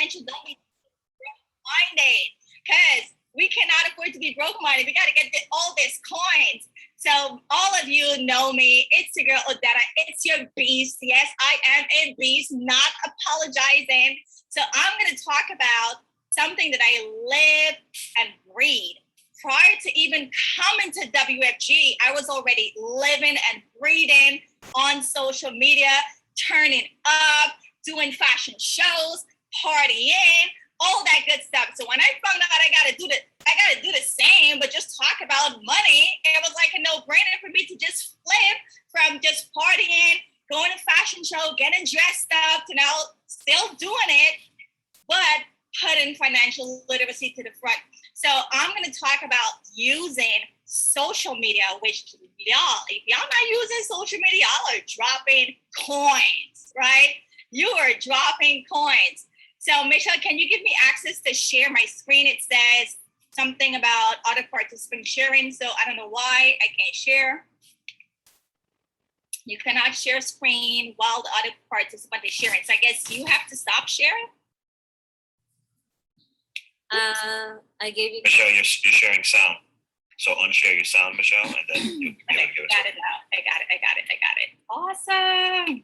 financial, don't be broke-minded, because we cannot afford to be broke-minded. We got to get all these coins. So all of you know me. It's your girl, Odetta. It's your beast. Yes, I am a beast, not apologizing. So I'm going to talk about something that I live and breathe. Prior to even coming to WFG, I was already living and breathing on social media, turning up, doing fashion shows, partying, all that good stuff. So when I found out I gotta do the same, but just talk about money, it was like a no-brainer for me to just flip from just partying, going to fashion show, getting dressed up, to now still doing it, but putting financial literacy to the front. So I'm going to talk about using social media, which if y'all not using social media, y'all are dropping coins, right? You are dropping coins. So Michelle, can you give me access to share my screen? It says something about other participants sharing, so I don't know why I can't share. You cannot share screen while the other participant is sharing. So I guess you have to stop sharing. I gave you. Michelle, you're sharing sound. So unshare your sound, Michelle, and then you give it now. I got it. Awesome.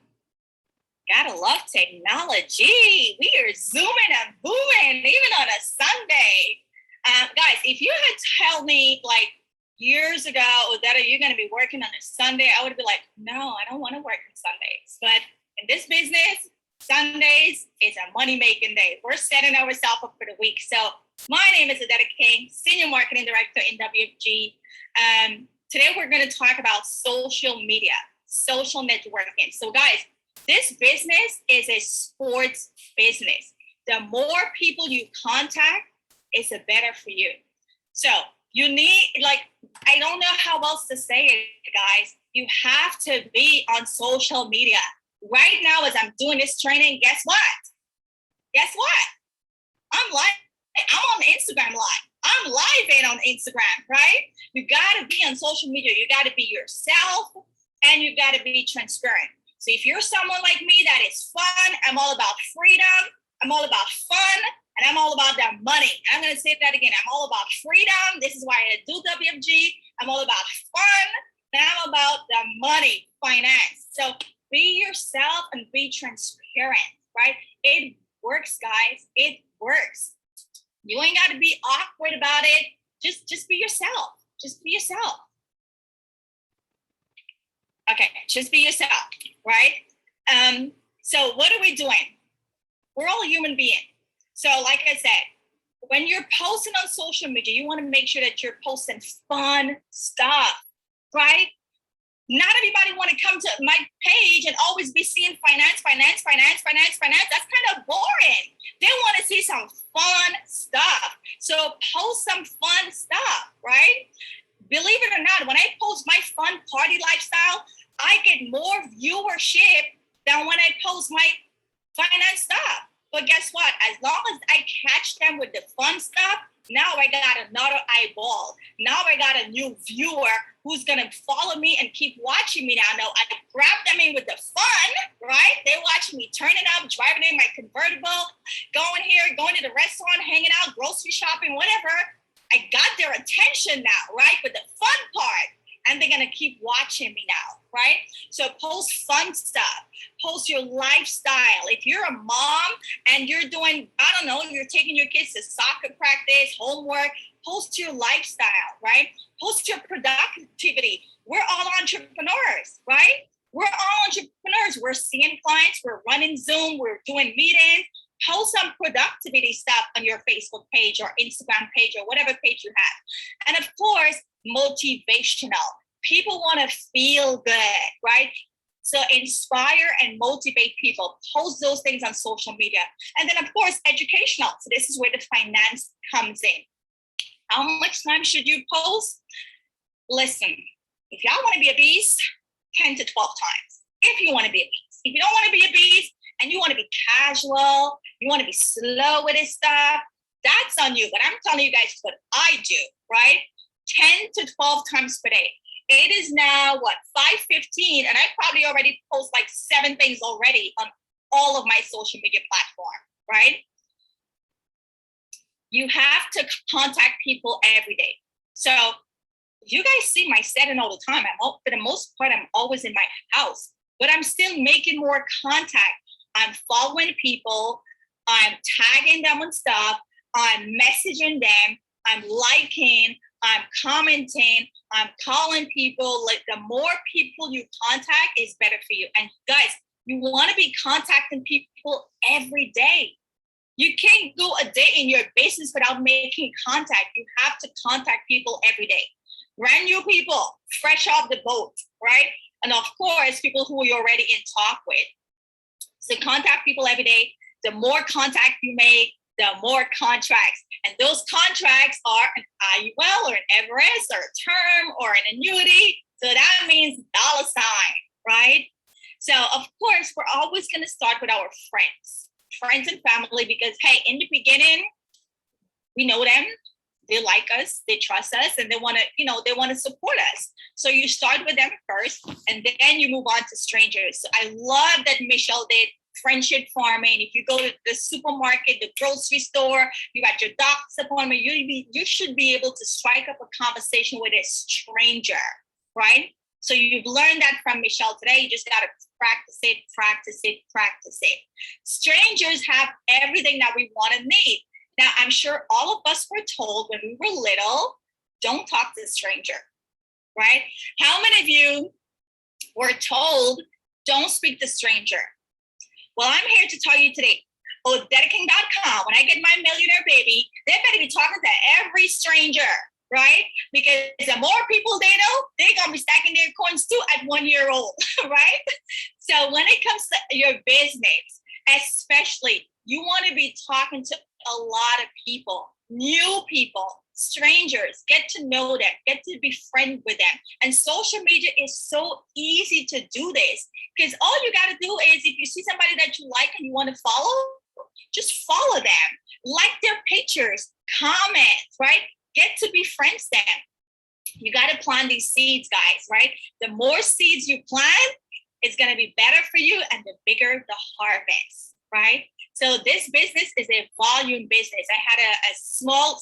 Gotta love technology. We are zooming and booming, even on a Sunday. Guys, if you had told me like years ago that you're going to be working on a Sunday, I would be like, no, I don't want to work on Sundays. But in this business, Sundays is a money-making day. We're setting ourselves up for the week. So my name is Odetta King, Senior Marketing Director in WFG. Today we're going to talk about social media, social networking. So guys, this business is a sports business. The more people you contact, it's the better for you. So you need, I don't know how else to say it, guys. You have to be on social media. Right now, as I'm doing this training, guess what? I'm on Instagram Live. I'm live on Instagram, right? You got to be on social media. You got to be yourself, and you got to be transparent. So if you're someone like me that is fun, I'm all about freedom, I'm all about fun, and I'm all about that money. I'm going to say that again. I'm all about freedom. This is why I do WFG. I'm all about fun, and I'm about the money, finance. So be yourself and be transparent, right? It works, guys. It works. You ain't got to be awkward about it. Just be yourself. Just be yourself. Okay, just be yourself, right? So what are we doing? We're all human beings. So like I said, when you're posting on social media, you want to make sure that you're posting fun stuff, right? Not everybody want to come to my page and always be seeing finance. That's kind of boring. They want to see some fun stuff. So post some fun stuff, right? Believe it or not, when I post my fun party lifestyle, I get more viewership than when I post my finance stuff. But guess what? As long as I catch them with the fun stuff, now I got another eyeball. Now I got a new viewer who's going to follow me and keep watching me now. I grab them in with the fun, right? They're watching me turning up, driving in my convertible, going here, going to the restaurant, hanging out, grocery shopping, whatever. I got their attention now, right? But the fun part, and they're going to keep watching me now, right? So post fun stuff, post your lifestyle. If you're a mom and you're doing, you're taking your kids to soccer practice, homework, post your lifestyle, right? Post your productivity. We're all entrepreneurs, right? We're all entrepreneurs. We're seeing clients, we're running Zoom, we're doing meetings. Post some productivity stuff on your Facebook page or Instagram page or whatever page you have. And of course, motivational. People want to feel good, right? So inspire and motivate people. Post those things on social media. And then, of course, educational. So this is where the finance comes in. How much time should you post? Listen, if y'all want to be a beast, 10 to 12 times. If you want to be a beast. If you don't want to be a beast and you want to be casual, you want to be slow with this stuff, that's on you. But I'm telling you guys what I do, right? 10 to 12 times per day. It is now, 5:15, and I probably already post like 7 things already on all of my social media platforms, right? You have to contact people every day. So you guys see my setting all the time. For the most part, I'm always in my house, but I'm still making more contact. I'm following people. I'm tagging them on stuff. I'm messaging them. I'm liking. I'm commenting. I'm calling people. Like, the more people you contact is better for you. And guys, you want to be contacting people every day. You can't go a day in your business without making contact. You have to contact people every day. Brand new people, fresh off the boat, right? And of course, people who you're already in talk with. So contact people every day. The more contact you make, the more contracts. And those contracts are an IUL or an Everest or a term or an annuity. So that means $, right? So of course, we're always going to start with our friends and family, because hey, in the beginning, we know them, they like us, they trust us, and they want to support us. So you start with them first, and then you move on to strangers. So I love that Michelle did friendship farming. If you go to the supermarket, the grocery store, you got your doctor's appointment, you should be able to strike up a conversation with a stranger, right? So you've learned that from Michelle today. You just got to practice it. Strangers have everything that we want to need. Now, I'm sure all of us were told when we were little, don't talk to a stranger, right? How many of you were told, don't speak to stranger? Well, I'm here to tell you today, Dediking.com, when I get my millionaire baby, they better be talking to every stranger, right? Because the more people they know, they're going to be stacking their coins too at 1 year old, right? So when it comes to your business, especially, you want to be talking to a lot of people, new people, strangers, get to know them, get to be friends with them. And social media is so easy to do this, because all you got to do is, if you see somebody that you like and you want to follow, just follow them, like their pictures, comment, right? Get to be friends with them. You got to plant these seeds, guys, right? The more seeds you plant, it's going to be better for you, and the bigger the harvest, right? So this business is a volume business. I had a small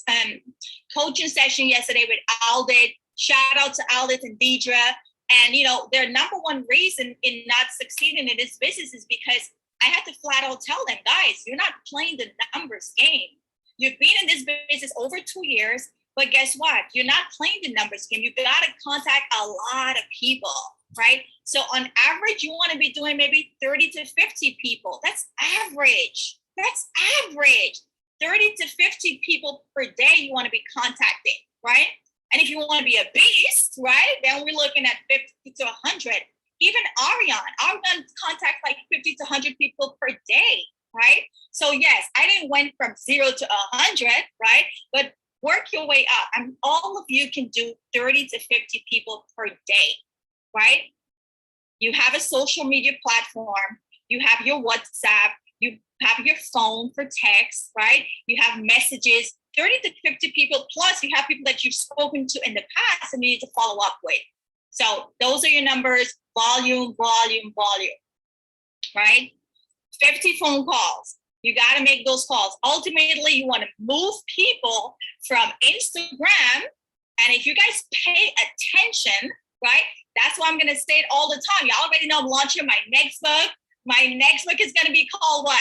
coaching session yesterday with Aldit. Shout out to Aldit and Deidre. And, their number one reason in not succeeding in this business is because I had to flat out tell them, guys, you're not playing the numbers game. You've been in this business over 2 years, but guess what? You're not playing the numbers game. You got to contact a lot of people, right? So on average, you want to be doing maybe 30 to 50 people. That's average. 30 to 50 people per day you want to be contacting, right? And if you want to be a beast, right, then we're looking at 50 to 100. Even Ariane contacts like 50 to 100 people per day, right? So yes, I didn't went from 0 to 100, right? But work your way up. And all of you can do 30 to 50 people per day, right? You have a social media platform. You have your WhatsApp. You have your phone for text, right? You have messages, 30 to 50 people, plus you have people that you've spoken to in the past and you need to follow up with. So those are your numbers, volume, right? 50 phone calls. You got to make those calls. Ultimately, you want to move people from Instagram. And if you guys pay attention, right? That's why I'm going to say it all the time. Y'all already know I'm launching my next book. My next book is going to be called what?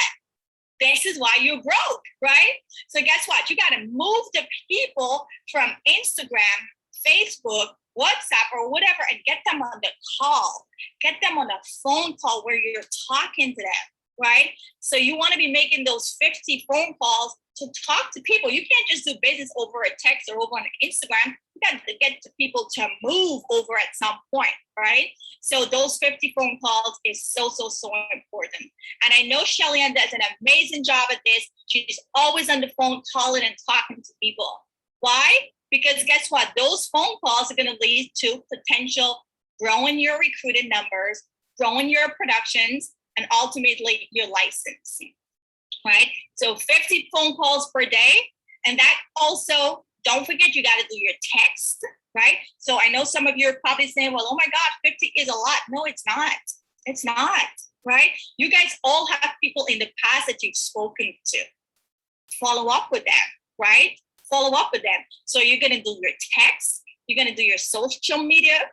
This is why you're broke, right? So guess what? You got to move the people from Instagram, Facebook, WhatsApp, or whatever, and get them on the call. Get them on a phone call where you're talking to them, right? So you want to be making those 50 phone calls to talk to people. You can't just do business over a text or over on Instagram. You got to get to people to move over at some point, right? So those 50 phone calls is so important. And I know Shelly-Ann does an amazing job at this. She's always on the phone calling and talking to people. Why? Because guess what? Those phone calls are going to lead to potential growing your recruited numbers, growing your productions, and ultimately your license, right? So 50 phone calls per day. And that also, don't forget, you got to do your text, right? So I know some of you are probably saying, well, oh my God, 50 is a lot. No, it's not. It's not, right? You guys all have people in the past that you've spoken to. Follow up with them, right? Follow up with them. So you're going to do your text, you're going to do your social media,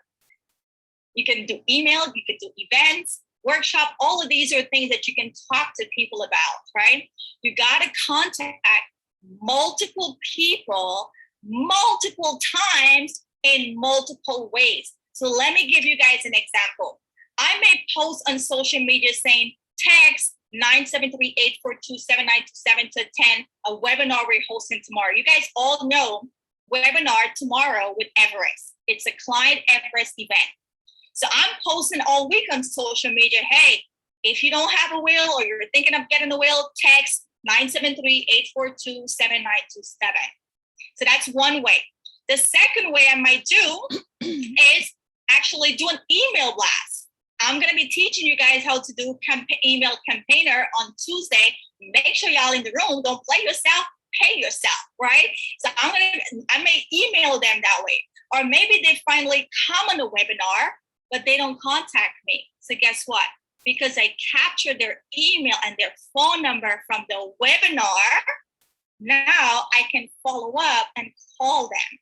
you can do email, you can do events, workshop. All of these are things that you can talk to people about, right? You got to contact multiple people multiple times in multiple ways. So let me give you guys an example. I may post on social media saying, text 973-842-7927 to attend a webinar we're hosting tomorrow. You guys all know webinar tomorrow with Everest. It's a client Everest event. So I'm posting all week on social media, hey, if you don't have a will or you're thinking of getting a will, text 973-842-7927. So that's one way. The second way I might do is actually do an email blast. I'm going to be teaching you guys how to do email campaigner on Tuesday. Make sure y'all in the room, don't play yourself, pay yourself, right? So I may email them that way. Or maybe they finally come on a webinar, but they don't contact me. So guess what? Because I captured their email and their phone number from the webinar, now I can follow up and call them.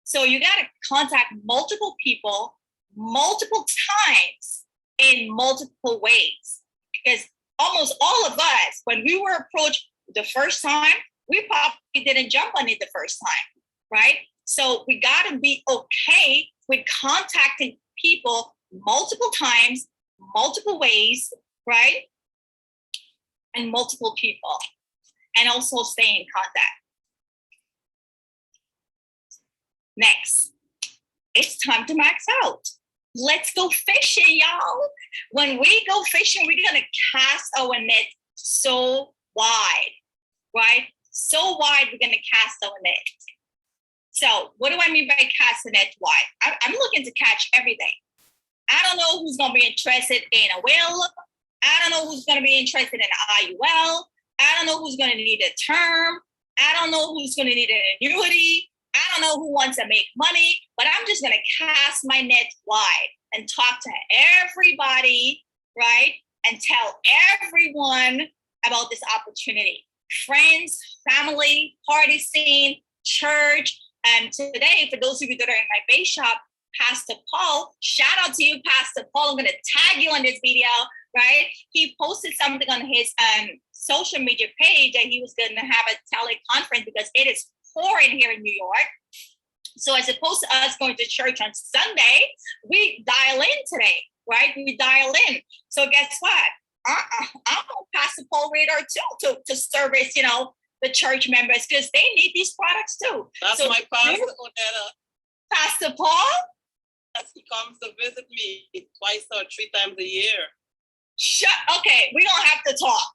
So you got to contact multiple people, multiple times in multiple ways. Because almost all of us, when we were approached the first time, we probably didn't jump on it the first time, right? So we got to be okay with contacting people multiple times, multiple ways, right? And multiple people, and also stay in contact. Next, it's time to max out. Let's go fishing, y'all. When we go fishing, we're gonna cast our net so wide, right? So wide, we're gonna cast our net. So what do I mean by cast the net wide? I'm looking to catch everything. I don't know who's going to be interested in a will. I don't know who's going to be interested in an IUL. I don't know who's going to need a term. I don't know who's going to need an annuity. I don't know who wants to make money, but I'm just going to cast my net wide and talk to everybody, right? And tell everyone about this opportunity. Friends, family, party scene, church. And today, for those of you that are in my base shop, Pastor Paul, shout out to you, Pastor Paul. I'm going to tag you on this video, right? He posted something on his social media page that he was going to have a teleconference because it is pouring here in New York. So as opposed to us going to church on Sunday, we dial in today, right? We dial in. So guess what? I'm on Pastor Paul radar too to service, the church members because they need these products too. That's so my pastor, Odetta. Pastor Paul? Yes, he comes to visit me twice or 3 times a year. Okay, we're gonna have to talk.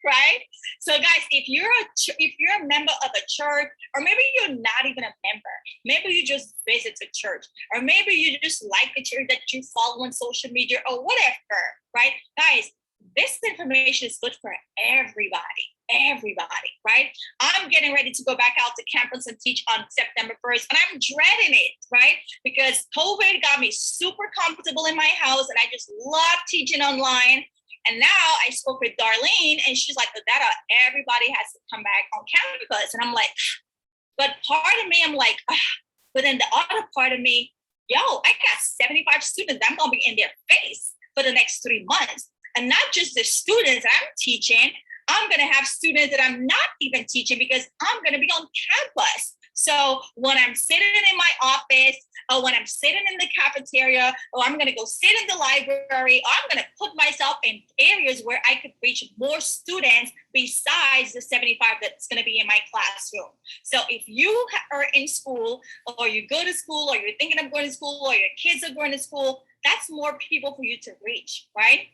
Right? So guys, if you're a member of a church, or maybe you're not even a member, maybe you just visit the church, or maybe you just like the church that you follow on social media or whatever, right? Guys, this information is good for everybody, right? I'm getting ready to go back out to campus and teach on September 1st, and I'm dreading it, right? Because COVID got me super comfortable in my house, and I just love teaching online. And now I spoke with Darlene, and she's like, Odetta, everybody has to come back on campus. And I'm like, but part of me, I'm like, but then the other part of me, I got 75 students. I'm going to be in their face for the next 3 months. And not just the students I'm teaching, I'm going to have students that I'm not even teaching because I'm going to be on campus. So when I'm sitting in my office, or when I'm sitting in the cafeteria, or I'm going to go sit in the library, or I'm going to put myself in areas where I could reach more students besides the 75 that's going to be in my classroom. So if you are in school, or you go to school, or you're thinking of going to school, or your kids are going to school, that's more people for you to reach, right?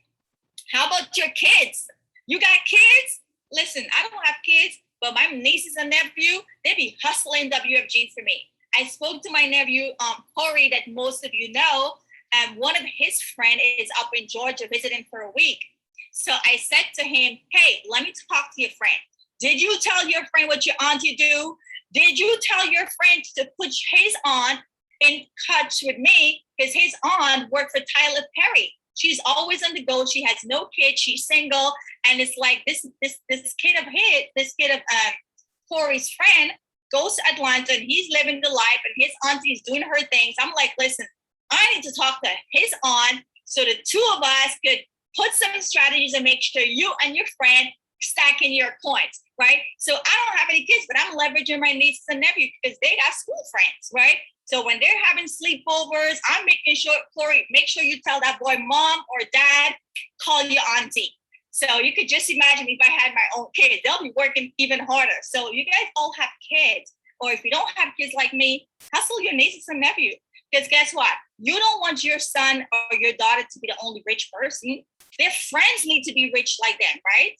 How about your kids? You got kids? Listen, I don't have kids, but my nieces and nephew, they be hustling WFG for me. I spoke to my nephew, Corey, that most of you know, and one of his friends is up in Georgia visiting for a week. So I said to him, hey, let me talk to your friend. Did you tell your friend what your auntie do? Did you tell your friend to put his aunt in touch with me? Because his aunt worked for Tyler Perry. She's always on the go. She has no kids. She's single. And it's like this kid of Corey's friend goes to Atlanta and he's living the life and his auntie is doing her things. I'm like, listen, I need to talk to his aunt so the two of us could put some strategies and make sure you and your friend stacking your coins, right? So I don't have any kids, but I'm leveraging my nieces and nephews because they got school friends, right? So when they're having sleepovers, I'm making sure, Corey, make sure you tell that boy, mom or dad, call your auntie. So you could just imagine if I had my own kids, they'll be working even harder. So you guys all have kids, or if you don't have kids like me, hustle your nieces and nephews. Because guess what? You don't want your son or your daughter to be the only rich person. Their friends need to be rich like them, right?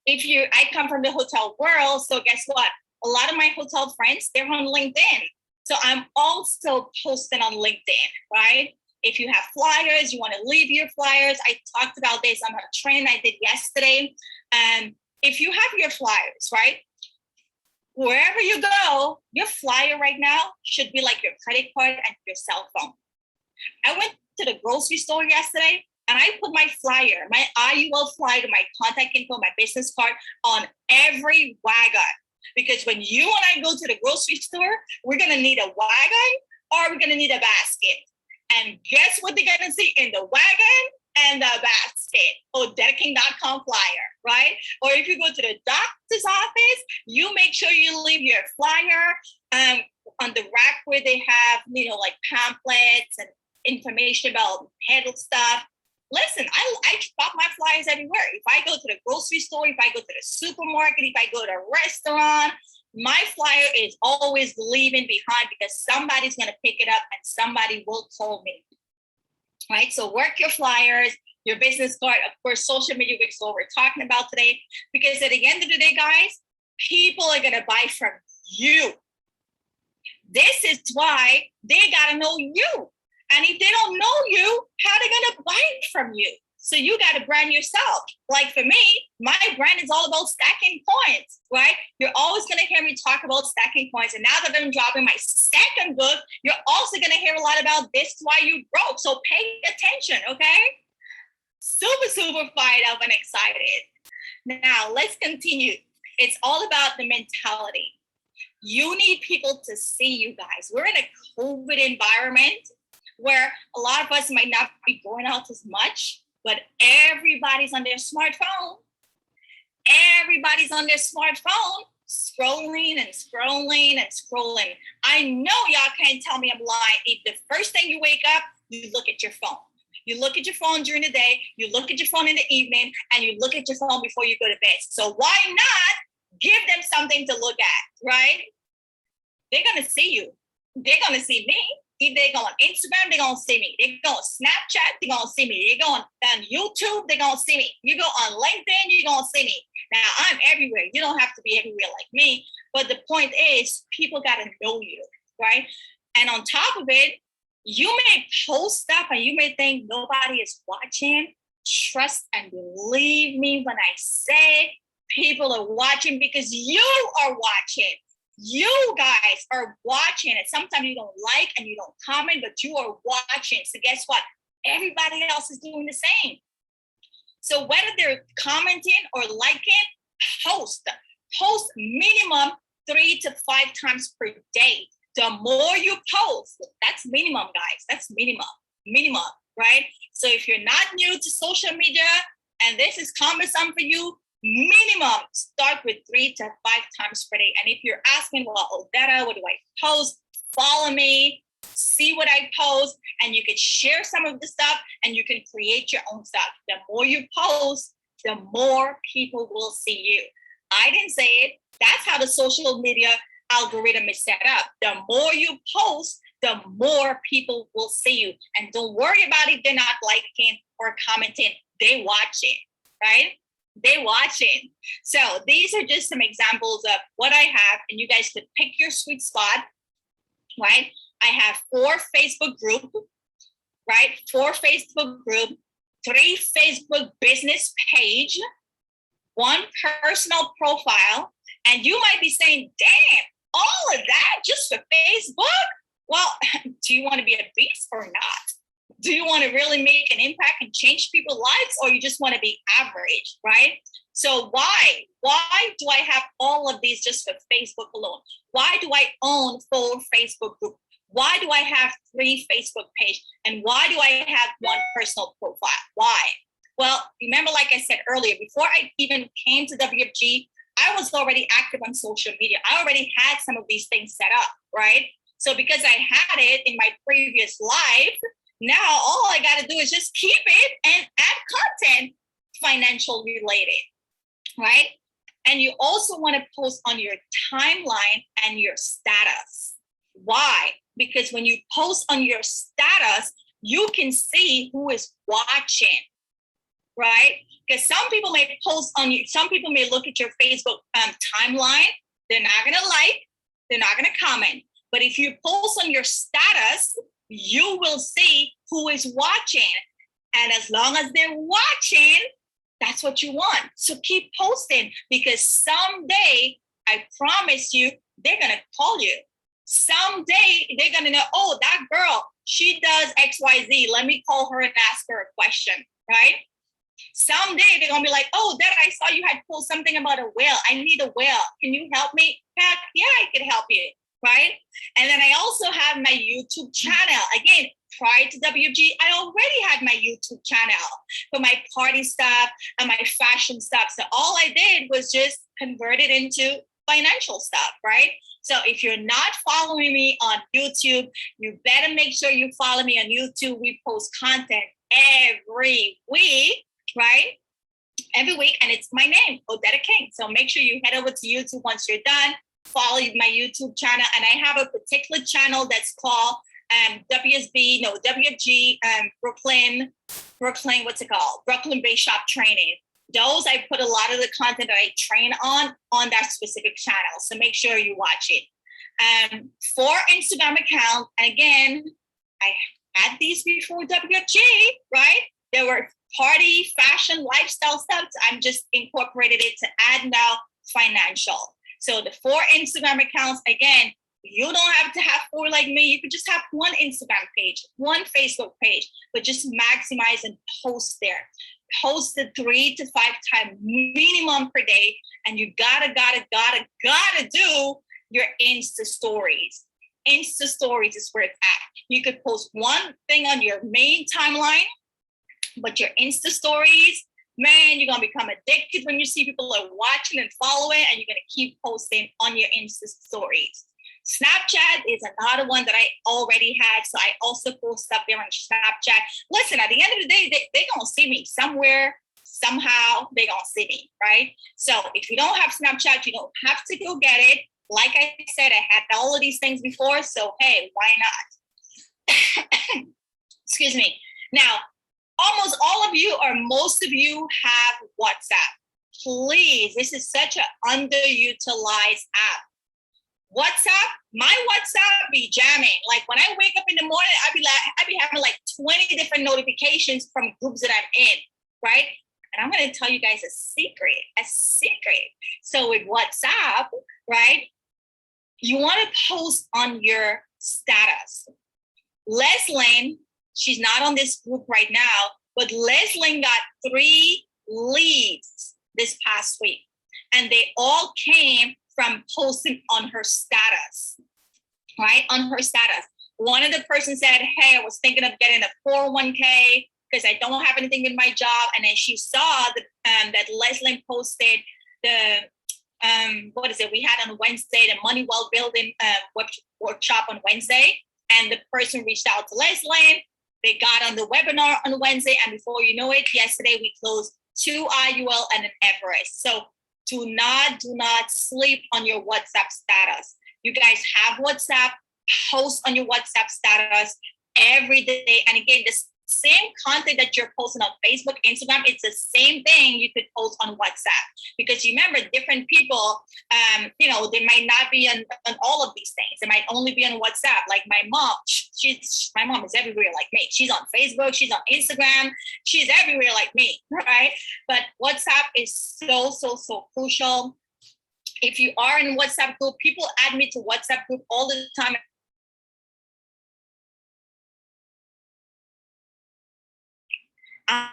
I come from the hotel world, so guess what? A lot of my hotel friends, they're on LinkedIn. So I'm also posting on LinkedIn, right? If you have flyers, you want to leave your flyers. I talked about this on a training I did yesterday. And if you have your flyers, right? Wherever you go, your flyer right now should be like your credit card and your cell phone. I went to the grocery store yesterday and I put my flyer, my IUL flyer, my contact info, my business card on every wagon. Because when you and I go to the grocery store, we're going to need a wagon or we're going to need a basket. And guess what they're going to see in the wagon and the basket? OdetaKing.com flyer, right? Or if you go to the doctor's office, you make sure you leave your flyer on the rack where they have, like pamphlets and information about health stuff. Listen, I drop my flyers everywhere. If I go to the grocery store, if I go to the supermarket, if I go to a restaurant, my flyer is always leaving behind because somebody's going to pick it up and somebody will call me, right? So work your flyers, your business card, of course, social media, which is what we're talking about today, because at the end of the day, guys, people are going to buy from you. This is why they got to know you. And if they don't know you, how are they going to buy from you? So you got to brand yourself. Like for me, my brand is all about stacking coins, right? You're always going to hear me talk about stacking coins. And now that I'm dropping my second book, you're also going to hear a lot about this is why you broke. So pay attention, okay? Super, super fired up and excited. Now let's continue. It's all about the mentality. You need people to see you guys. We're in a COVID environment where a lot of us might not be going out as much, but everybody's on their smartphone. Everybody's on their smartphone, scrolling and scrolling and scrolling. I know y'all can't tell me I'm lying. If the first thing you wake up, you look at your phone. You look at your phone during the day, you look at your phone in the evening, and you look at your phone before you go to bed. So why not give them something to look at, right? They're going to see you. They're going to see me. If they go on Instagram, they're going to see me. They go on Snapchat, they're going to see me. They go on YouTube, they're going to see me. You go on LinkedIn, you're going to see me. Now, I'm everywhere. You don't have to be everywhere like me. But the point is, people got to know you, right? And on top of it, you may post stuff and you may think nobody is watching. Trust and believe me when I say people are watching because you are watching. You guys are watching it. Sometimes you don't like and you don't comment, but you are watching. So guess what? Everybody else is doing the same. So whether they're commenting or liking, post minimum 3 to 5 times per day. The more you post, that's minimum, guys. That's minimum, right? So if you're not new to social media and this is cumbersome for you, minimum start with 3 to 5 times per day. And if you're asking, well, Odetta, what do I post? Follow me, see what I post, and you can share some of the stuff and you can create your own stuff. The more you post, the more people will see you. I didn't say it. That's how the social media algorithm is set up. The more you post, the more people will see you. And don't worry about if they're not liking or commenting. They watching, right? They watching. So these are just some examples of what I have, and you guys could pick your sweet spot, right? I have 4 Facebook group, right? 4 Facebook group, 3 Facebook business page, 1 personal profile. And you might be saying, damn, all of that just for Facebook? Well, do you want to be a beast or not? Do you want to really make an impact and change people's lives, or you just want to be average, right? So why do I have all of these just for Facebook alone? Why do I own 4 Facebook groups? Why do I have 3 Facebook pages? And why do I have 1 personal profile? Why? Well, remember, like I said earlier, before I even came to WFG, I was already active on social media. I already had some of these things set up, right? So because I had it in my previous life, now all I got to do is just keep it and add content financial related, right? And you also want to post on your timeline and your status. Why? Because when you post on your status, you can see who is watching, right? Because some people may post on you, some people may look at your Facebook timeline, they're not gonna like, they're not gonna comment. But if you post on your status, you will see who is watching. And as long as they're watching, that's what you want. So keep posting, because someday, I promise you, they're gonna call you. Someday they're gonna know, oh, that girl, she does XYZ. Let me call her and ask her a question, right? Someday they're gonna be like, oh, Dad, I saw you had pulled something about a whale. I need a whale. Can you help me? Heck, yeah, I can help you, right? And then I also have my YouTube channel. Again, prior to WFG, I already had my YouTube channel for my party stuff and my fashion stuff. So all I did was just convert it into financial stuff, right? So if you're not following me on YouTube, you better make sure you follow me on YouTube. We post content every week, right? Every week, and it's my name, Odetta King. So make sure you head over to YouTube once you're done, follow my YouTube channel, and I have a particular channel that's called WFG, Brooklyn, what's it called? Brooklyn Base Shop Training. Those, I put a lot of the content that I train on that specific channel. So make sure you watch it. 4 Instagram accounts. And again, I had these before WFG, right? There were party, fashion, lifestyle stuff. I'm just incorporated it to add now financial. So the 4 Instagram accounts, again, you don't have to have 4 like me. You could just have 1 Instagram page, 1 Facebook page, but just maximize and post there. Post it 3 to 5 times minimum per day. And you gotta do your Insta stories. Insta stories is where it's at. You could post 1 thing on your main timeline, but your Insta stories, man, you're gonna become addicted when you see people are watching and following, and you're gonna keep posting on your Insta stories. Snapchat is another one that I already had, so I also post stuff there on Snapchat. Listen, at the end of the day, they're gonna see me somewhere, somehow, they're gonna see me, right? So if you don't have Snapchat, you don't have to go get it. Like I said, I had all of these things before, so hey, why not? Excuse me. Now, almost all of you or most of you have WhatsApp. Please, this is such an underutilized app. WhatsApp, my WhatsApp be jamming. Like when I wake up in the morning, I be having like 20 different notifications from groups that I'm in, right? And I'm gonna tell you guys a secret. So with WhatsApp, right, you wanna post on your status. Leslie, she's not on this group right now, but Leslie got 3 leads this past week. And they all came from posting on her status, right? On her status. One of the persons said, hey, I was thinking of getting a 401k because I don't have anything in my job. And then she saw that Leslie posted the, we had on Wednesday, the Money Well Building workshop on Wednesday. And the person reached out to Leslie. They got on the webinar on Wednesday. And before you know it, yesterday we closed 2 IUL and an Everest. So do not sleep on your WhatsApp status. You guys have WhatsApp, post on your WhatsApp status every day. And again, the same content that you're posting on Facebook, Instagram, it's the same thing you could post on WhatsApp. Because you remember, different people, they might not be on all of these things. They might only be on WhatsApp. Like my mom, my mom is everywhere like me. She's on Facebook, she's on Instagram, she's everywhere like me, right? But WhatsApp is so crucial. If you are in a WhatsApp group, people add me to WhatsApp group all the time. On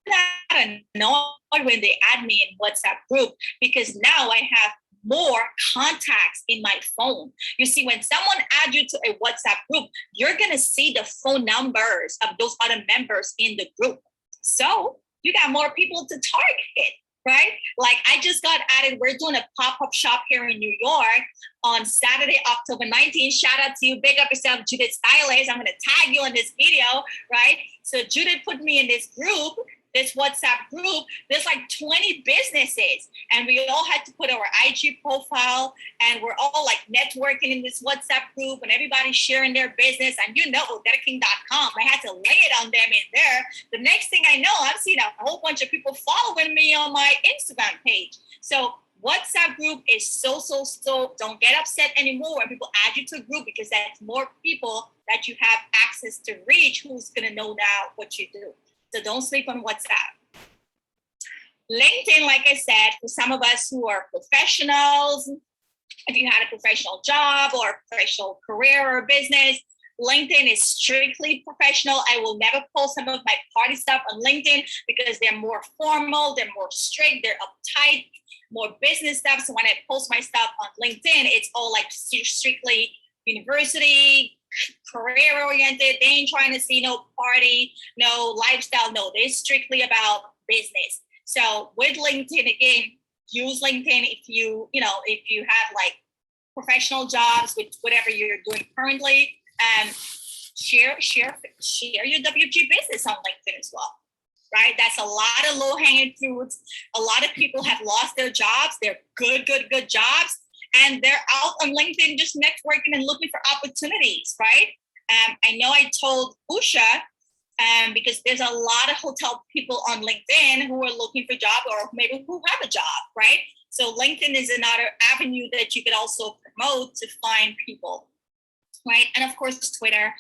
that got annoyed when they add me in WhatsApp group because now I have more contacts in my phone. You see, when someone adds you to a WhatsApp group, you're going to see the phone numbers of those other members in the group. So you got more people to target, right? Like I just got added. We're doing a pop-up shop here in New York on Saturday, October 19th. Shout out to you. Big up yourself, Judith Stylist. I'm going to tag you in this video, right? So Judith put me in this group, this WhatsApp group. There's like 20 businesses and we all had to put our IG profile and we're all like networking in this WhatsApp group and everybody's sharing their business. And you know, GetAKing.com, I had to lay it on them in there. The next thing I know, I've seen a whole bunch of people following me on my Instagram page. So WhatsApp group is so, don't get upset anymore when people add you to a group because that's more people that you have access to reach who's gonna know now what you do. So don't sleep on WhatsApp. LinkedIn, like I said, for some of us who are professionals, if you had a professional job or a professional career or business, LinkedIn is strictly professional. I will never post some of my party stuff on LinkedIn because they're more formal, they're more strict, they're uptight, more business stuff. So when I post my stuff on LinkedIn, it's all like strictly university, career oriented. They ain't trying to see no party, no lifestyle. No, they're strictly about business. So with LinkedIn, again, use LinkedIn if you have like professional jobs with whatever you're doing currently. Share your WG business on LinkedIn as well, right? That's a lot of low hanging fruits. A lot of people have lost their jobs. They're good jobs. And they're out on LinkedIn just networking and looking for opportunities, right? I know I told Usha, because there's a lot of hotel people on LinkedIn who are looking for a job or maybe who have a job, right? So LinkedIn is another avenue that you could also promote to find people, right? And of course, Twitter.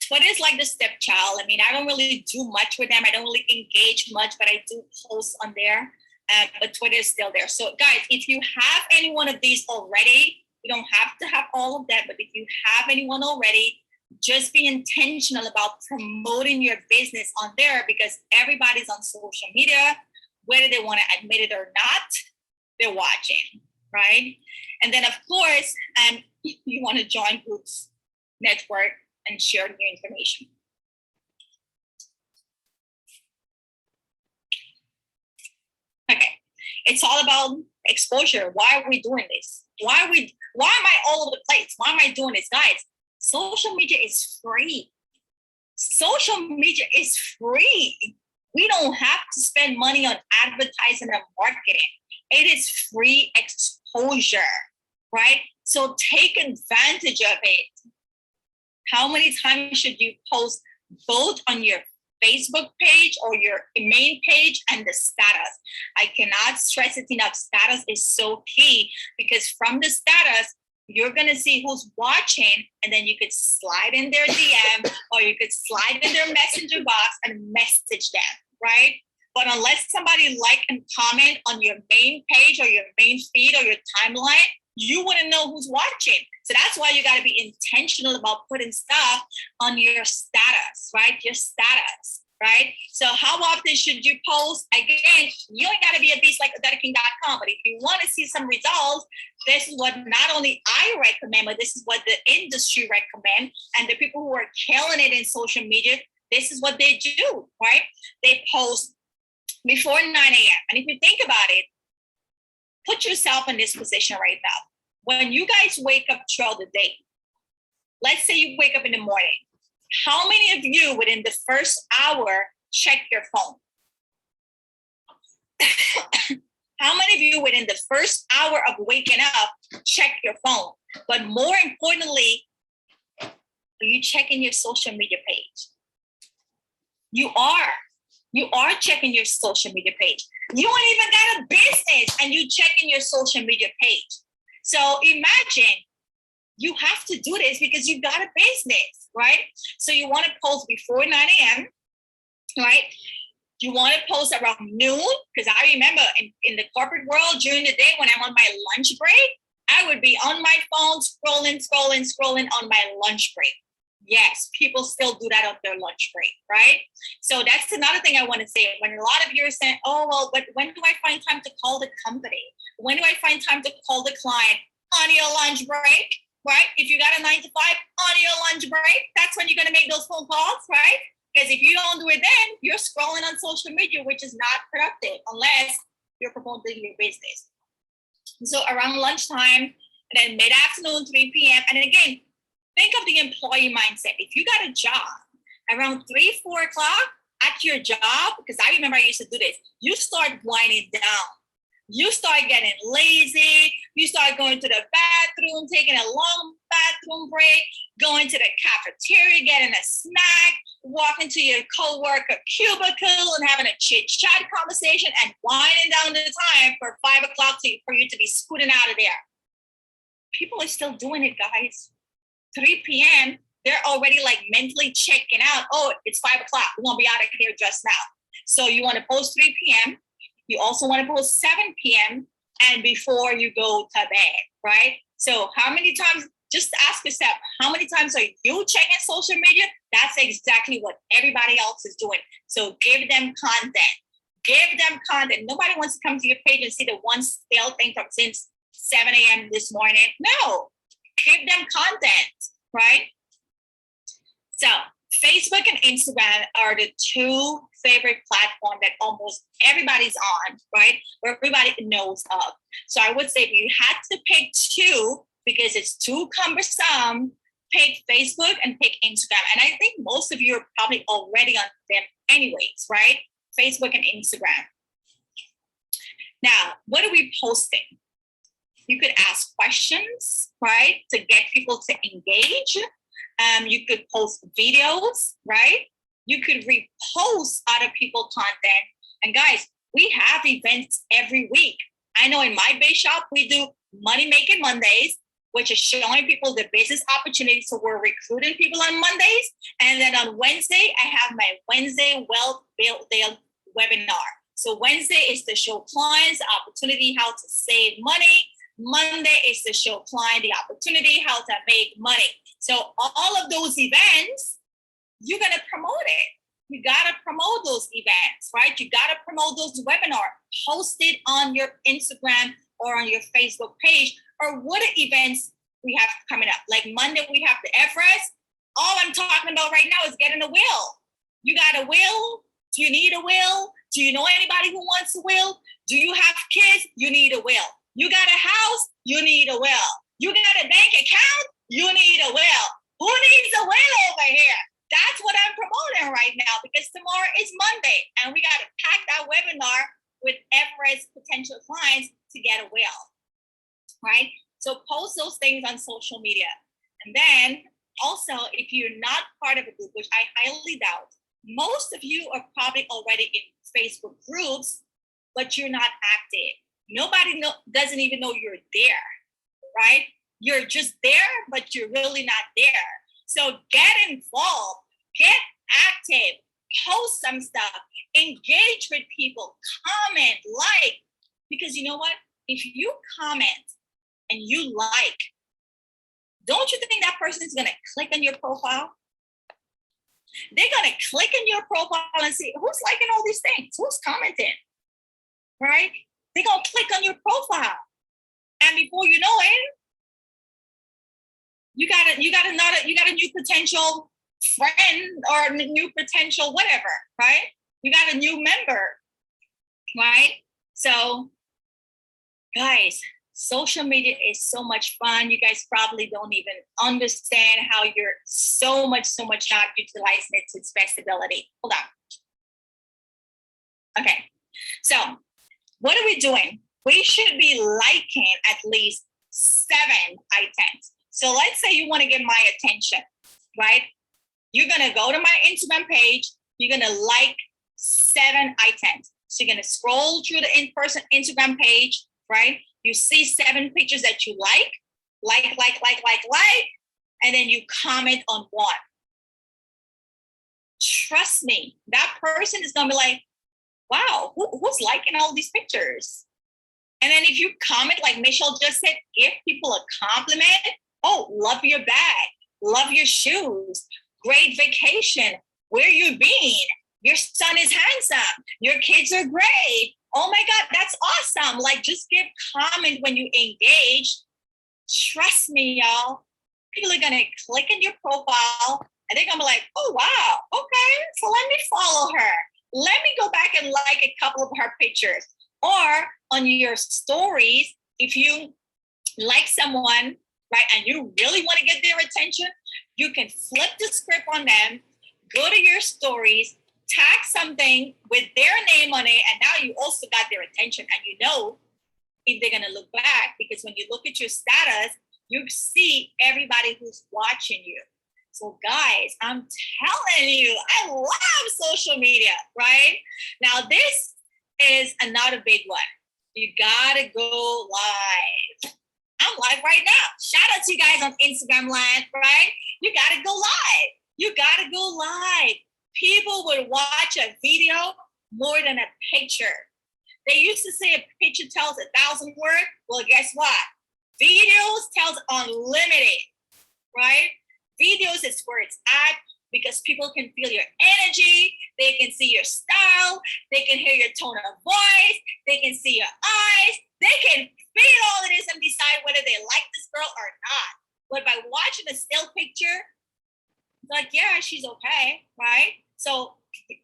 Twitter is like the stepchild. I mean, I don't really do much with them. I don't really engage much, but I do post on there. But Twitter is still there. So guys, if you have any one of these already, you don't have to have all of that, but if you have anyone already, just be intentional about promoting your business on there because everybody's on social media, whether they want to admit it or not, they're watching, right? And then of course, you want to join groups, network, and share your information. Okay, it's all about exposure. Why are we doing this? Why am I all over the place? Why am I doing this? Guys, social media is free. Social media is free. We don't have to spend money on advertising and marketing. It is free exposure, right? So take advantage of it. How many times should you post both on your Facebook page or your main page and the status? I cannot stress it enough. Status is so key because from the status, you're going to see who's watching and then you could slide in their DM or you could slide in their messenger box and message them, right? But unless somebody like and comment on your main page or your main feed or your timeline, you wouldn't know who's watching. So that's why you got to be intentional about putting stuff on your status, right? Your status, right? So how often should you post? Again, you ain't got to be a beast like GetAKing.com, but if you want to see some results, this is what not only I recommend, but this is what the industry recommend. And the people who are killing it in social media, this is what they do, right? They post before 9 a.m. And if you think about it, put yourself in this position right now. When you guys wake up throughout the day, let's say you wake up in the morning, how many of you within the first hour check your phone? How many of you within the first hour of waking up check your phone? But more importantly, are you checking your social media page? You are checking your social media page. You ain't even got a business and you checking your social media page. So imagine you have to do this because you've got a business, right? So you want to post before 9 a.m., right? You want to post around noon, because I remember in the corporate world during the day when I'm on my lunch break, I would be on my phone scrolling on my lunch break. Yes, people still do that on their lunch break, right? So that's another thing I want to say. When a lot of you are saying, oh, well, but when do I find time to call the company? When do I find time to call the client? On your lunch break, right? If you got a 9 to 5, on your lunch break, that's when you're going to make those phone calls, right? Because if you don't do it then, you're scrolling on social media, which is not productive unless you're promoting your business. So around lunchtime, and then mid-afternoon, 3 p.m. And then again, think of the employee mindset. If you got a job around 3, 4 o'clock at your job, because I remember I used to do this, you start winding down. You start getting lazy. You start going to the bathroom, taking a long bathroom break, going to the cafeteria, getting a snack, walking to your coworker cubicle and having a chit-chat conversation and winding down the time for 5 o'clock for you to be scooting out of there. People are still doing it, guys. 3 p.m., they're already like mentally checking out. Oh, it's 5 o'clock. We're going to be out of here just now. So you want to post 3 p.m. You also want to post 7 p.m. and before you go to bed, right? So how many times, just ask yourself, how many times are you checking social media? That's exactly what everybody else is doing. So give them content. Give them content. Nobody wants to come to your page and see the one stale thing from since 7 a.m. this morning. No, give them content, right? So Facebook and Instagram are the two favorite platforms that almost everybody's on, right? Or everybody knows of. So I would say if you had to pick two because it's too cumbersome, pick Facebook and pick Instagram. And I think most of you are probably already on them anyways, right? Facebook and Instagram. Now, what are we posting? You could ask questions, right? To get people to engage. You could post videos, right? You could repost other people's content. And guys, we have events every week. I know in my base shop, we do Money Making Mondays, which is showing people the business opportunities. So we're recruiting people on Mondays. And then on Wednesday, I have my Wednesday Wealth Build Day webinar. So Wednesday is to show clients the opportunity how to save money. Monday is to show client the opportunity how to make money. So all of those events, you're going to promote it. You got to promote those events, right? You got to promote those webinars. Post it on your Instagram or on your Facebook page. Or what events we have coming up? Like Monday, we have the Everest. All I'm talking about right now is getting a will. You got a will? Do you need a will? Do you know anybody who wants a will? Do you have kids? You need a will. You got a house? You need a will. You got a bank account? You need a will. Who needs a will over here? That's what I'm promoting right now because tomorrow is Monday and we got to pack that webinar with Everest potential clients to get a will, right? So post those things on social media. And then also, if you're not part of a group, which I highly doubt, most of you are probably already in Facebook groups, but you're not active. Nobody doesn't even know you're there, right? You're just there, but you're really not there. So get involved, get active, post some stuff, engage with people, comment, like, because you know what? If you comment and you like, don't you think that person is going to click on your profile? They're going to click on your profile and see who's liking all these things, who's commenting, right? They're going to click on your profile. And before you know it, you got a new potential friend or a new potential whatever, right? You got a new member, right? So guys, social media is so much fun. You guys probably don't even understand how you're so much not utilizing it to its best ability. Hold on. Okay, so what are we doing? We should be liking at least 7 items. So let's say you want to get my attention, right? You're going to go to my Instagram page. You're going to like 7 items. So you're going to scroll through the in-person Instagram page, right? You see 7 pictures that you like, and then you comment on 1. Trust me, that person is going to be like, wow, who's liking all these pictures? And then if you comment, like Michelle just said, give people a compliment. Oh, love your bag. love your shoes, great vacation, where you been, your son is handsome, your kids are great. Oh my God, that's awesome. Like, just give comment when you engage. Trust me, y'all. People are gonna click on your profile and they're gonna be like, oh wow, okay, so let me follow her. Let me go back and like a couple of her pictures. Or on your stories, if you like someone, right, and you really want to get their attention, you can flip the script on them, go to your stories, tag something with their name on it, and now you also got their attention, and you know if they're going to look back, because when you look at your status, you see everybody who's watching you. So guys, I'm telling you, I love social media, right? Now this is another big one. You gotta go live. I'm live right now. Shout out to you guys on Instagram Land, right? You gotta go live. You gotta go live. People would watch a video more than a picture. They used to say a picture tells 1,000 words. Well, guess what? Videos tells unlimited, right? Videos is where it's at because people can feel your energy. They can see your style. They can hear your tone of voice. They can see your eyes. They can feel all of this and decide whether they like this girl or not. But by watching a still picture, like, yeah, she's okay, right? So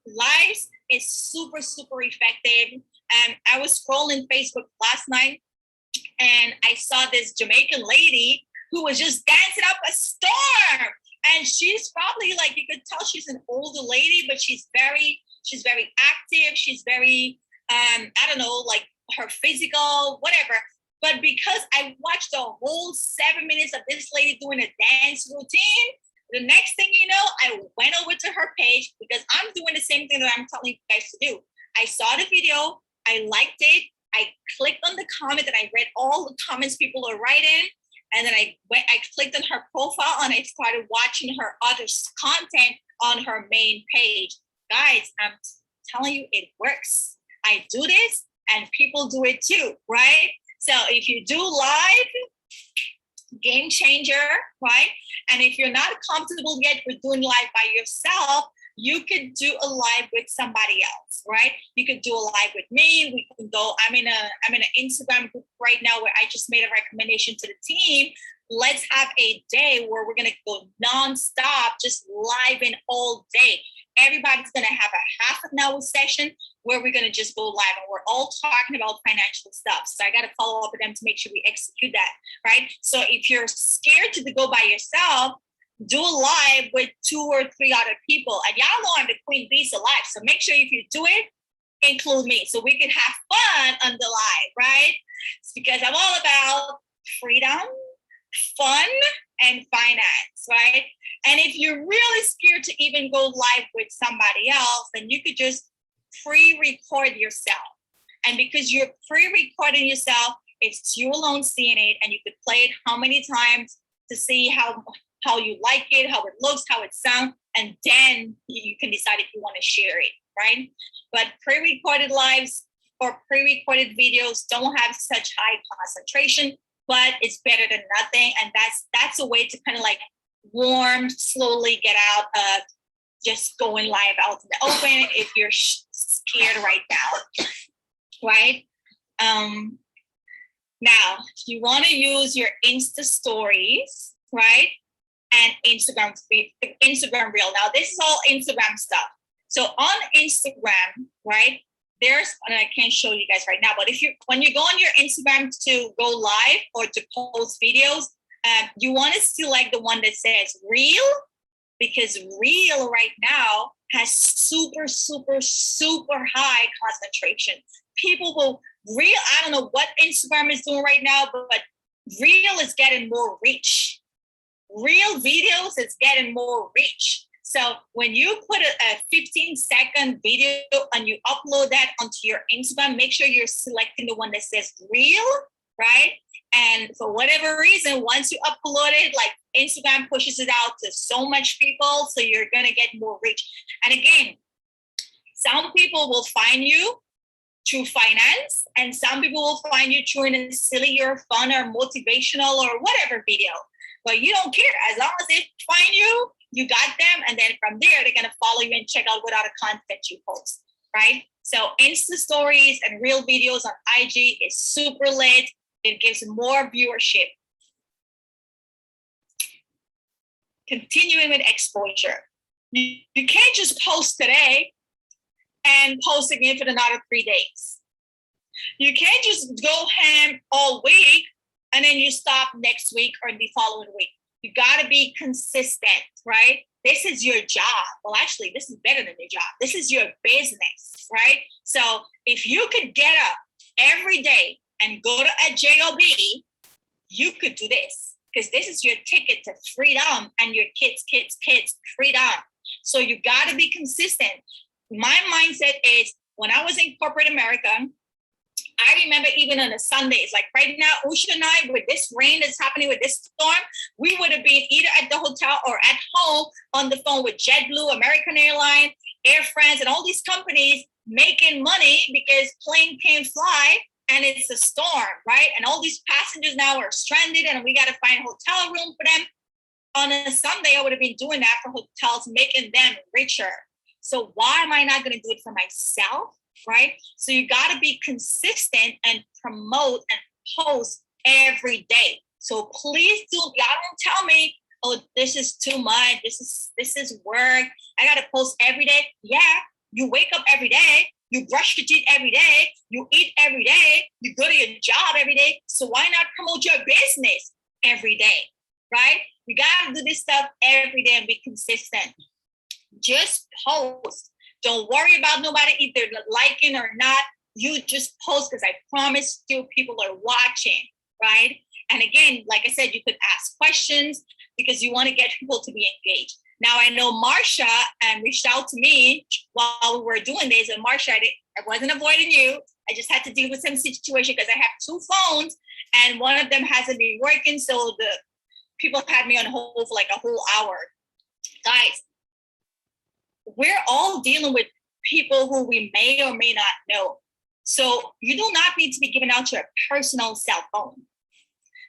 lives is super, super effective. And I was scrolling Facebook last night and I saw this Jamaican lady who was just dancing up a storm. And she's probably, like, you could tell she's an older lady, but she's very active. She's very, I don't know, like her physical, whatever. But because I watched the whole 7 minutes of this lady doing a dance routine, the next thing you know, I went over to her page because I'm doing the same thing that I'm telling you guys to do. I saw the video, I liked it, I clicked on the comment and I read all the comments people are writing. And then I clicked on her profile and I started watching her other content on her main page. Guys, I'm telling you, it works. I do this and people do it too, right? So if you do live, game changer, right? And if you're not comfortable yet with doing live by yourself, you could do a live with somebody else, right? You could do a live with me. We can go, I'm in an Instagram group right now where I just made a recommendation to the team. Let's have a day where we're gonna go nonstop, just live in all day. Everybody's gonna have a half an hour session where we're gonna just go live and we're all talking about financial stuff. So I gotta follow up with them to make sure we execute that, right? So if you're scared to go by yourself, do a live with 2 or 3 other people. And y'all know I'm the queen beast of live. So make sure if you do it, include me so we can have fun on the live, right? It's because I'm all about freedom, fun, and finance, right? And if you're really scared to even go live with somebody else, then you could just pre-record yourself. And because you're pre-recording yourself, it's you alone seeing it, and you could play it how many times to see how you like it, how it looks, how it sounds, and then you can decide if you want to share it, right? But pre-recorded lives or pre-recorded videos don't have such high concentration, but it's better than nothing. And that's a way to kind of like warm, slowly get out of just going live out in the open if you're scared right now, right? Now, if you want to use your Insta stories, right? And Instagram Reel. Now, this is all Instagram stuff. So on Instagram, right, there's, and I can't show you guys right now, but when you go on your Instagram to go live or to post videos, you want to select the one that says Reel, because Reel right now has super, super, super high concentration. People will Reel, I don't know what Instagram is doing right now, but Reel is getting more reach. Real videos is getting more reach. So when you put a 15-second video and you upload that onto your Instagram, make sure you're selecting the one that says Reel, right? And for whatever reason, once you upload it, like Instagram pushes it out to so much people, so you're gonna get more reach. And again, some people will find you through finance, and some people will find you through a silly or fun or motivational or whatever video. But you don't care. As long as they find you, you got them. And then from there, they're going to follow you and check out what other content you post, right? So Insta stories and real videos on IG is super lit. It gives more viewership. Continuing with exposure. You can't just post today and post again for another 3 days. You can't just go ham all week and then you stop next week or the following week. You got to be consistent, right? This is your job. Well, actually, this is better than your job. This is your business, right? So if you could get up every day and go to a job, you could do this, because this is your ticket to freedom and your kids' freedom. So you got to be consistent. My mindset is, when I was in corporate America, I remember even on the Sundays, like right now, Usha and I, with this rain that's happening with this storm, we would have been either at the hotel or at home on the phone with JetBlue, American Airlines, Air France, and all these companies making money because plane can't fly and it's a storm, right? And all these passengers now are stranded and we got to find a hotel room for them. On a Sunday, I would have been doing that for hotels, making them richer. So why am I not going to do it for myself? Right? So you got to be consistent and promote and post every day. So please do, y'all don't tell me, oh, this is too much. This is work. I got to post every day. Yeah, you wake up every day. You brush your teeth every day. You eat every day. You go to your job every day. So why not promote your business every day? Right? You got to do this stuff every day and be consistent. Just post. Don't worry about nobody either liking or not. You just post, because I promise you people are watching, right? And again, like I said, you could ask questions because you want to get people to be engaged. Now, I know Marsha reached out to me while we were doing this. And Marsha, I wasn't avoiding you. I just had to deal with some situation because I have 2 phones and one of them hasn't been working. So the people had me on hold for like a whole hour. Guys, we're all dealing with people who we may or may not know. So you do not need to be giving out your personal cell phone.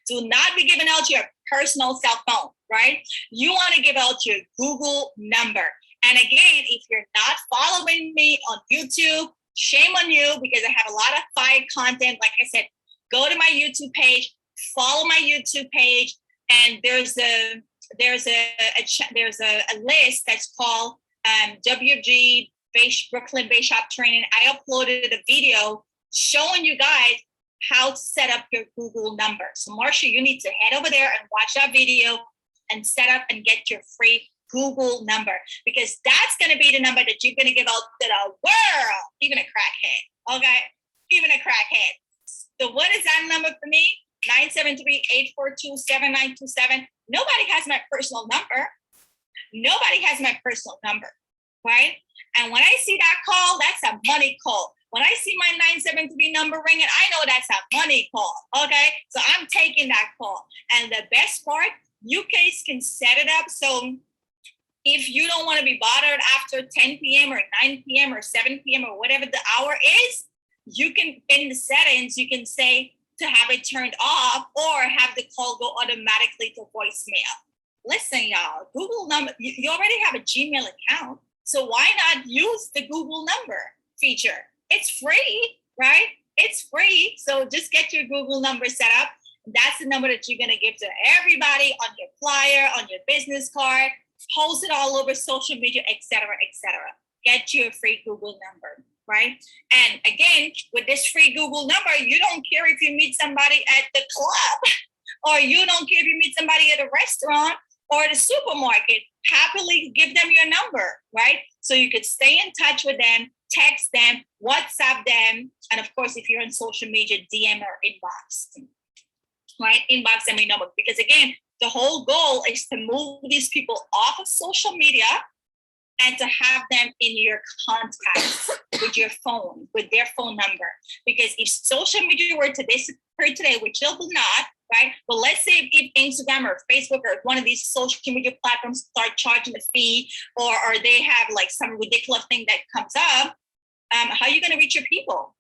Do not be giving out your personal cell phone, right? You want to give out your Google number. And again, if you're not following me on YouTube, shame on you, because I have a lot of fire content. Like I said, go to my YouTube page, follow my YouTube page, and there's a list that's called WFG Brooklyn Bay Shop Training. I uploaded a video showing you guys how to set up your Google number. So Marsha, you need to head over there and watch that video and set up and get your free Google number, because that's going to be the number that you're going to give out to the world, even a crackhead, okay? Even a crackhead. So what is that number for me? 973-842-7927. Nobody has my personal number. Nobody has my personal number, right? And when I see that call, that's a money call. When I see my 973 number ringing, I know that's a money call, okay? So I'm taking that call. And the best part, you guys can set it up so if you don't want to be bothered after 10 p.m. or 9 p.m. or 7 p.m. or whatever the hour is, you can, in the settings, you can say to have it turned off or have the call go automatically to voicemail. Listen, y'all, Google number, you already have a Gmail account. So why not use the Google number feature? It's free, right? It's free. So just get your Google number set up. That's the number that you're going to give to everybody on your flyer, on your business card, post it all over social media, et cetera, et cetera. Get your free Google number, right? And again, with this free Google number, you don't care if you meet somebody at the club or you don't care if you meet somebody at a restaurant or the supermarket. Happily give them your number, right? So you could stay in touch with them, text them, WhatsApp them, and of course, if you're on social media, DM or inbox, right? Inbox them your number, because again, the whole goal is to move these people off of social media and to have them in your contacts with your phone, with their phone number. Because if social media were to disappear today, which it will not, right? But let's say if Instagram or Facebook or one of these social media platforms start charging a fee, or they have like some ridiculous thing that comes up, how are you going to reach your people?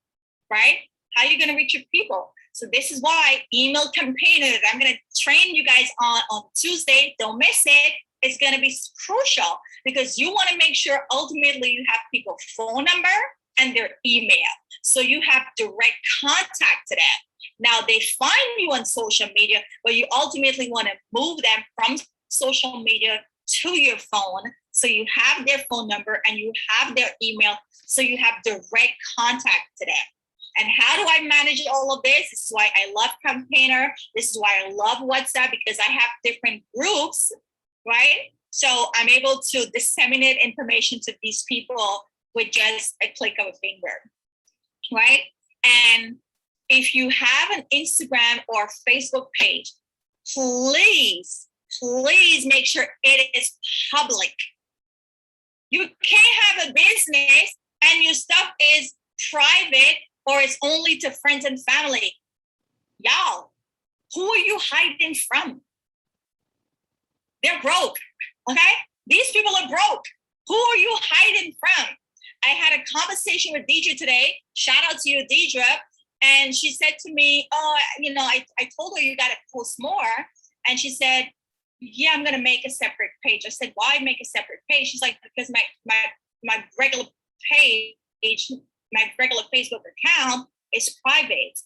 right? How are you going to reach your people? So this is why email campaigners, I'm going to train you guys on Tuesday. Don't miss it. It's going to be crucial because you want to make sure ultimately you have people's phone number and their email. So you have direct contact to them. Now they find you on social media, but you ultimately want to move them from social media to your phone. So you have their phone number and you have their email. So you have direct contact to them. And how do I manage all of this? This is why I love Campaigner. This is why I love WhatsApp, because I have different groups, right? So I'm able to disseminate information to these people with just a click of a finger, right? And if you have an Instagram or Facebook page, please make sure it is public. You can't have a business and your stuff is private or it's only to friends and family. Y'all, who are you hiding from? They're broke, okay? These people are broke. Who are you hiding from? I had a conversation with Deidre today. Shout out to you, Deidre. And she said to me, I told her you got to post more. And she said, yeah, I'm going to make a separate page. I said, why make a separate page? She's like, because my regular page, my regular Facebook account is private.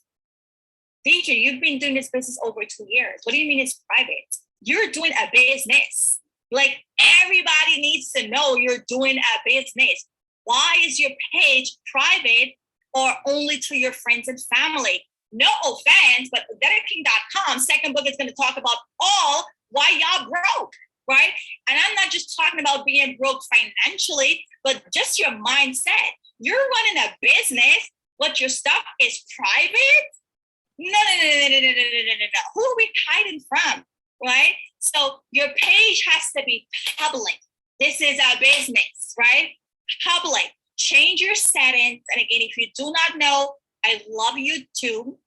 Deidre, you've been doing this business over 2 years. What do you mean it's private? You're doing a business. Like, everybody needs to know you're doing a business. Why is your page private or only to your friends and family? No offense, but betterking.com, second book is going to talk about all why y'all broke, right? And I'm not just talking about being broke financially, but just your mindset. You're running a business, but your stuff is private? No. Who are we hiding from, right? So your page has to be public. This is a business, right? Public. Change your settings. And again, if you do not know, I love YouTube.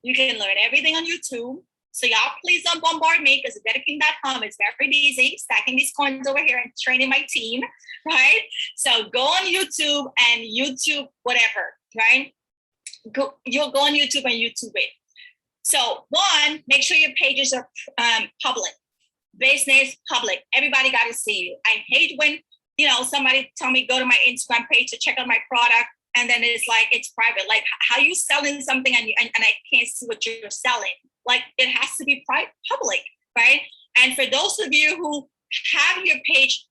You can learn everything on YouTube. So y'all please don't bombard me because betterking.com is very easy, stacking these coins over here and training my team, right? So go on YouTube and YouTube whatever, right? You'll go on YouTube and YouTube it. So one, make sure your pages are public. Business, public. Everybody got to see you. I hate when, somebody tell me go to my Instagram page to check out my product and then it's like, it's private. Like, how you selling something and I can't see what you're selling? Like, it has to be public, right? And for those of you who have your page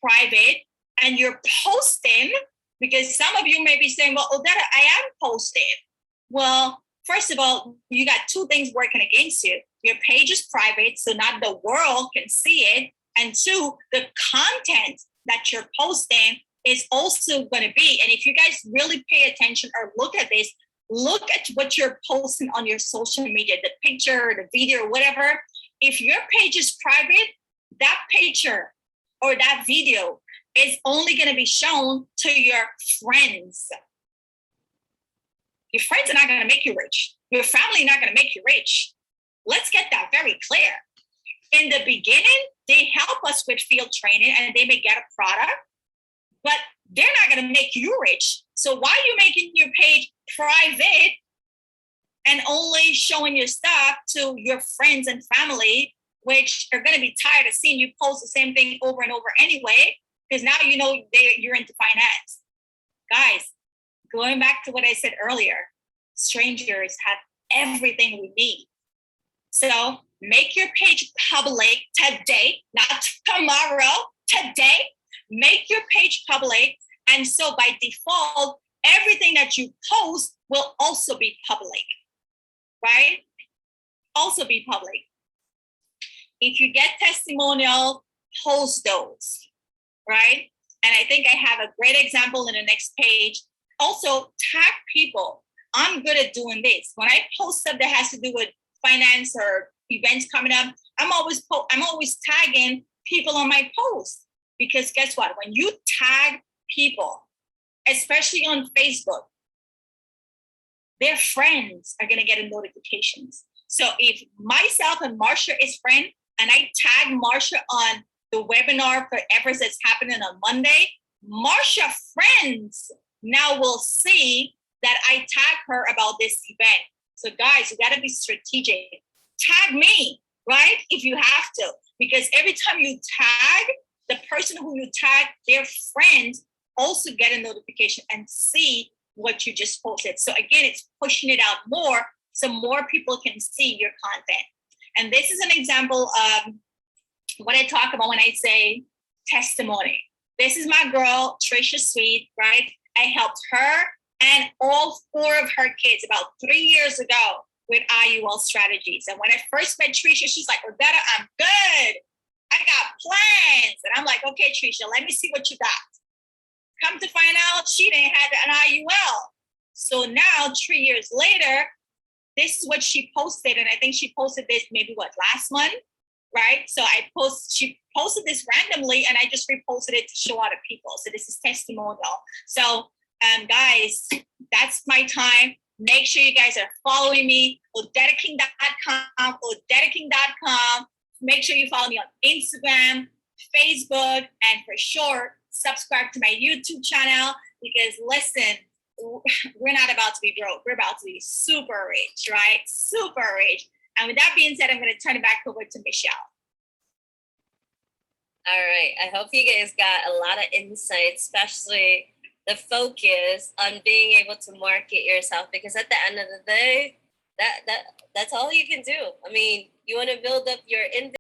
private and you're posting, because some of you may be saying, well, Odetta, I am posting. Well, first of all, you got two things working against you. Your page is private, so not the world can see it. And two, the content that you're posting is also going to be, and if you guys really pay attention or look at this, look at what you're posting on your social media, the picture, the video, whatever. If your page is private, that picture or that video is only going to be shown to your friends. Your friends are not going to make you rich. Your family not going to make you rich. Let's get that very clear. In the beginning, they help us with field training and they may get a product, but they're not going to make you rich. So why are you making your page private and only showing your stuff to your friends and family, which are going to be tired of seeing you post the same thing over and over anyway, because now you're into finance. Guys, going back to what I said earlier, strangers have everything we need. So make your page public today, not tomorrow, today. Make your page public. And so by default, everything that you post will also be public, right? Also be public. If you get testimonial, post those, right? And I think I have a great example in the next page. Also, tag people. I'm good at doing this. When I post stuff that has to do with finance or events coming up, I'm always tagging people on my posts. Because guess what? When you tag people, especially on Facebook, their friends are going to get a notifications. So if myself and Marsha is friend and I tag Marsha on the webinar for Everest that's happening on Monday, Marsha friends now will see that I tag her about this event. So guys, you gotta be strategic. Tag me, right? If you have to, because every time you tag, the person who you tag, their friends also get a notification and see what you just posted. So again, it's pushing it out more so more people can see your content. And this is an example of what I talk about when I say testimony. This is my girl, Trisha Sweet, right? I helped her and all 4 of her kids about 3 years ago with IUL strategies. And when I first met Trisha, she's like, Roberta, I'm good. I got plans. And I'm like, okay, Trisha, let me see what you got. Come to find out, she didn't have an IUL. So now, 3 years later, this is what she posted. And I think she posted this maybe last month, right? So she posted this randomly and I just reposted it to show other people. So this is testimonial. So guys, that's my time. Make sure you guys are following me, odetaking.com. Make sure you follow me on Instagram, Facebook, and for sure, subscribe to my YouTube channel because listen, we're not about to be broke. We're about to be super rich, right? Super rich. And with that being said, I'm going to turn it back over to Michelle. All right. I hope you guys got a lot of insight, especially the focus on being able to market yourself, because at the end of the day, that's all you can do. I mean, you want to build up your